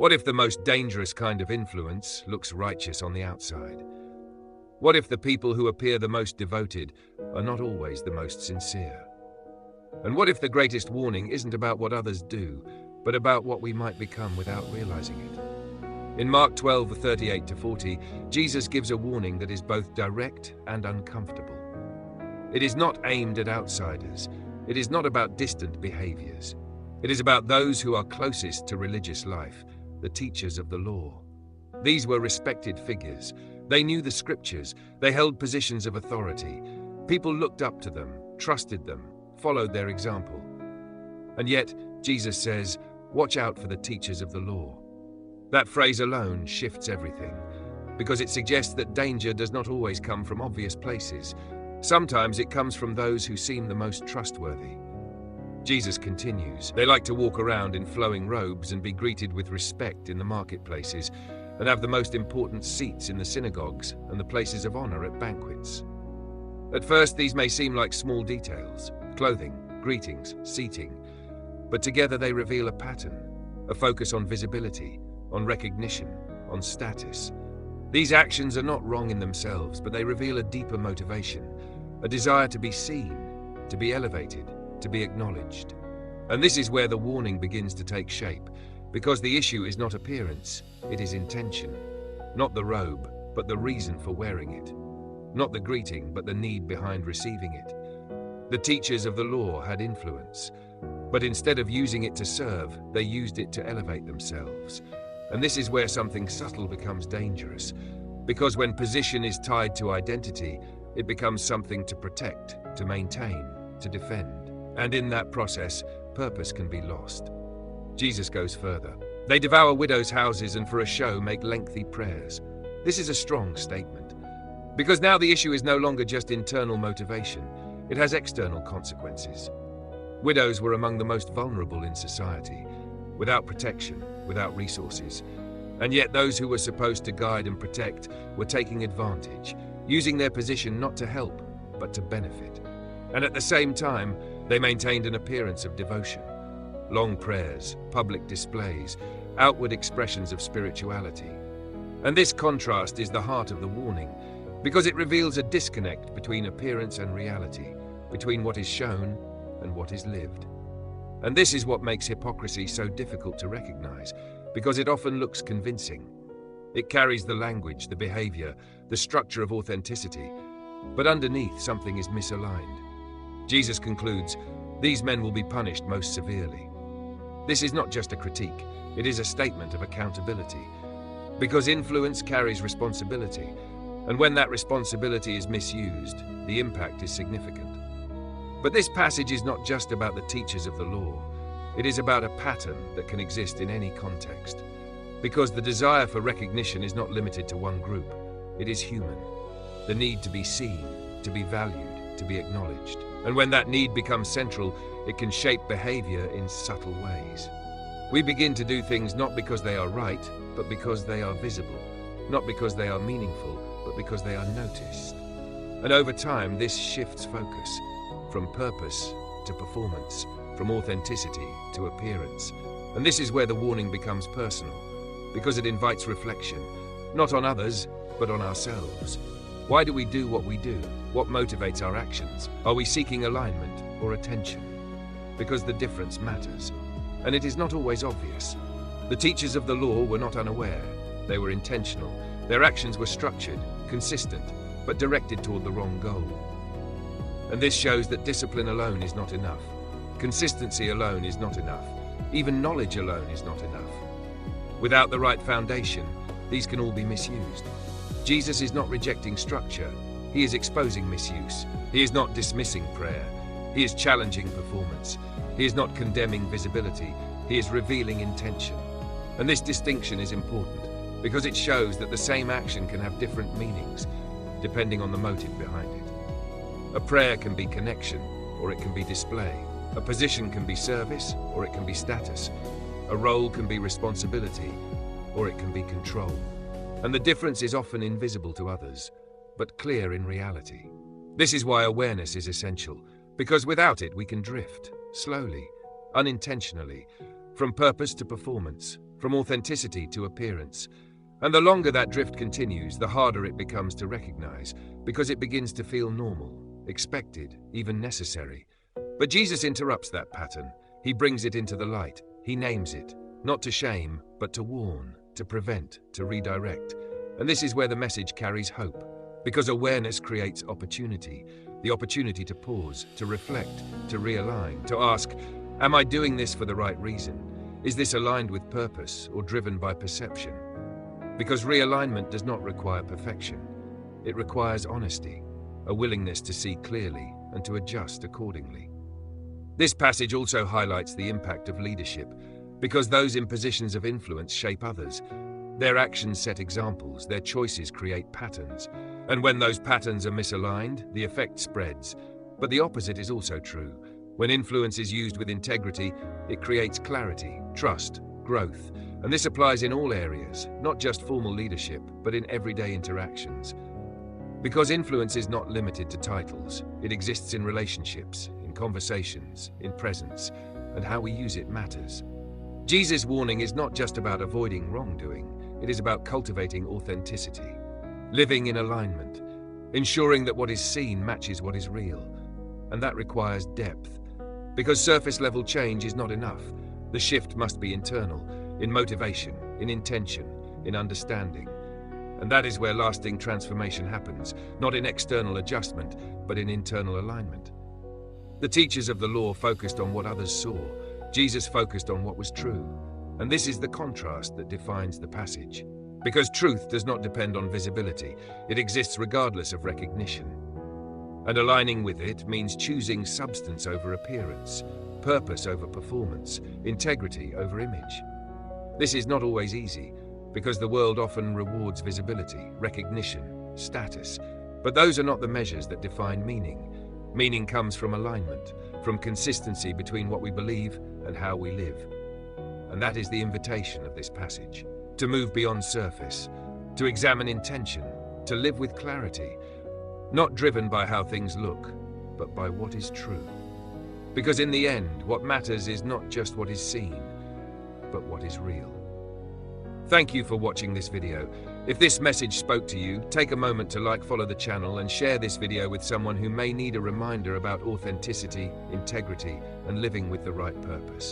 What if the most dangerous kind of influence looks righteous on the outside? What if the people who appear the most devoted are not always the most sincere? And what if the greatest warning isn't about what others do, but about what we might become without realizing it? In Mark 12:38-40, Jesus gives a warning that is both direct and uncomfortable. It is not aimed at outsiders. It is not about distant behaviors. It is about those who are closest to religious life, the teachers of the law. These were respected figures. They knew the scriptures. They held positions of authority. People looked up to them, trusted them, followed their example. And yet, Jesus says, "Watch out for the teachers of the law." That phrase alone shifts everything, because it suggests that danger does not always come from obvious places. Sometimes it comes from those who seem the most trustworthy. Jesus continues, "They like to walk around in flowing robes and be greeted with respect in the marketplaces, and have the most important seats in the synagogues and the places of honor at banquets." At first, these may seem like small details: clothing, greetings, seating. But together they reveal a pattern, a focus on visibility, on recognition, on status. These actions are not wrong in themselves, but they reveal a deeper motivation, a desire to be seen, to be elevated, to be acknowledged. And this is where the warning begins to take shape, because the issue is not appearance, it is intention. Not the robe, but the reason for wearing it. Not the greeting, but the need behind receiving it. The teachers of the law had influence, but instead of using it to serve, they used it to elevate themselves. And this is where something subtle becomes dangerous, because when position is tied to identity, it becomes something to protect, to maintain, to defend. And in that process, purpose can be lost. Jesus goes further. They devour widows' houses and for a show make lengthy prayers. This is a strong statement, because now the issue is no longer just internal motivation, it has external consequences. Widows were among the most vulnerable in society, without protection, without resources. And yet those who were supposed to guide and protect were taking advantage, using their position not to help, but to benefit. And at the same time, they maintained an appearance of devotion. Long prayers, public displays, outward expressions of spirituality. And this contrast is the heart of the warning, because it reveals a disconnect between appearance and reality, between what is shown and what is lived. And this is what makes hypocrisy so difficult to recognize, because it often looks convincing. It carries the language, the behavior, the structure of authenticity, but underneath something is misaligned. Jesus concludes, "These men will be punished most severely." This is not just a critique, it is a statement of accountability, because influence carries responsibility, and when that responsibility is misused, the impact is significant. But this passage is not just about the teachers of the law. It is about a pattern that can exist in any context. Because the desire for recognition is not limited to one group. It is human. The need to be seen, to be valued, to be acknowledged. And when that need becomes central, it can shape behavior in subtle ways. We begin to do things not because they are right, but because they are visible. Not because they are meaningful, but because they are noticed. And over time, this shifts focus. From purpose to performance, from authenticity to appearance. And this is where the warning becomes personal, because it invites reflection, not on others, but on ourselves. Why do we do what we do? What motivates our actions? Are we seeking alignment or attention? Because the difference matters, and it is not always obvious. The teachers of the law were not unaware. They were intentional. Their actions were structured, consistent, but directed toward the wrong goal. And this shows that discipline alone is not enough. Consistency alone is not enough. Even knowledge alone is not enough. Without the right foundation, these can all be misused. Jesus is not rejecting structure. He is exposing misuse. He is not dismissing prayer. He is challenging performance. He is not condemning visibility. He is revealing intention. And this distinction is important because it shows that the same action can have different meanings depending on the motive behind it. A prayer can be connection, or it can be display. A position can be service, or it can be status. A role can be responsibility, or it can be control. And the difference is often invisible to others, but clear in reality. This is why awareness is essential, because without it we can drift, slowly, unintentionally, from purpose to performance, from authenticity to appearance. And the longer that drift continues, the harder it becomes to recognize, because it begins to feel normal, expected, even necessary. But Jesus interrupts that pattern. He brings it into the light. He names it, not to shame, but to warn, to prevent, to redirect. And this is where the message carries hope, because awareness creates opportunity, the opportunity to pause, to reflect, to realign, to ask, am I doing this for the right reason? Is this aligned with purpose or driven by perception? Because realignment does not require perfection. It requires honesty, a willingness to see clearly and to adjust accordingly. This passage also highlights the impact of leadership, because those in positions of influence shape others. Their actions set examples, their choices create patterns. And when those patterns are misaligned, the effect spreads. But the opposite is also true. When influence is used with integrity, it creates clarity, trust, growth. And this applies in all areas, not just formal leadership, but in everyday interactions. Because influence is not limited to titles. It exists in relationships, in conversations, in presence, and how we use it matters. Jesus' warning is not just about avoiding wrongdoing. It is about cultivating authenticity, living in alignment, ensuring that what is seen matches what is real. And that requires depth. Because surface-level change is not enough. The shift must be internal, in motivation, in intention, in understanding. And that is where lasting transformation happens, not in external adjustment, but in internal alignment. The teachers of the law focused on what others saw. Jesus focused on what was true. And this is the contrast that defines the passage. Because truth does not depend on visibility, it exists regardless of recognition. And aligning with it means choosing substance over appearance, purpose over performance, integrity over image. This is not always easy, because the world often rewards visibility, recognition, status. But those are not the measures that define meaning. Meaning comes from alignment, from consistency between what we believe and how we live. And that is the invitation of this passage. To move beyond surface, to examine intention, to live with clarity, not driven by how things look, but by what is true. Because in the end, what matters is not just what is seen, but what is real. Thank you for watching this video. If this message spoke to you, take a moment to follow the channel and share this video with someone who may need a reminder about authenticity, integrity, and living with the right purpose.